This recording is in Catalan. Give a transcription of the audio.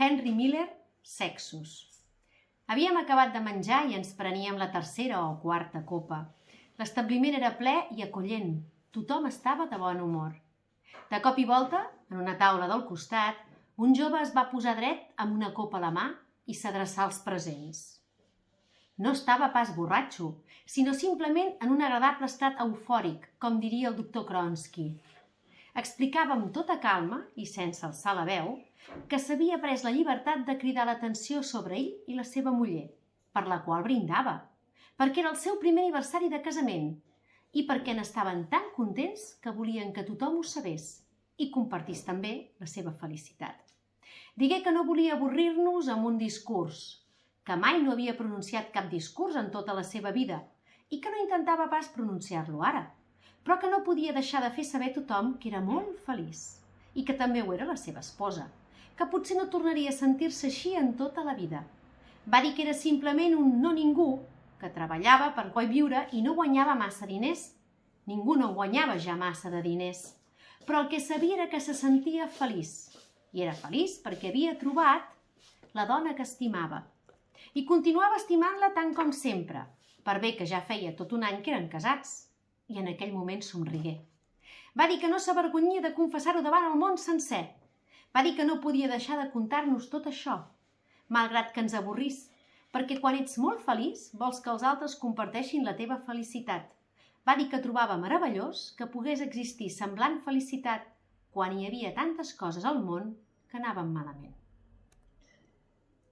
Henry Miller, Sexus. Havíem acabat de menjar i ens preníem la tercera o quarta copa. L'establiment era ple i acollent. Tothom estava de bon humor. De cop i volta, en una taula del costat, un jove es va posar dret amb una copa a la mà i s'adreçà als presents. No estava pas borratxo, sinó simplement en un agradable estat eufòric, com diria el doctor Kronsky. Explicava amb tota calma i sense alçar la veu que s'havia pres la llibertat de cridar l'atenció sobre ell i la seva muller, per la qual brindava, perquè era el seu primer aniversari de casament i perquè n'estaven tan contents que volien que tothom ho sabés i compartís també la seva felicitat. Digué que no volia avorrir-nos amb un discurs, que mai no havia pronunciat cap discurs en tota la seva vida i que no intentava pas pronunciar-lo ara, però que no podia deixar de fer saber a tothom que era molt feliç i que també ho era la seva esposa, que potser no tornaria a sentir-se així en tota la vida. Va dir que era simplement un no ningú, que treballava per viure i no guanyava massa diners. Ningú no guanyava ja massa de diners, però el que sabia era que se sentia feliç, i era feliç perquè havia trobat la dona que estimava. I continuava estimant-la tant com sempre, per bé que ja feia tot un any que eren casats, i en aquell moment somrigué. Va dir que no s'avergonyia de confessar-ho davant el món sencer. Va dir que no podia deixar de contar-nos tot això, malgrat que ens avorrís, perquè quan ets molt feliç vols que els altres comparteixin la teva felicitat. Va dir que trobava meravellós que pogués existir semblant felicitat quan hi havia tantes coses al món que anaven malament.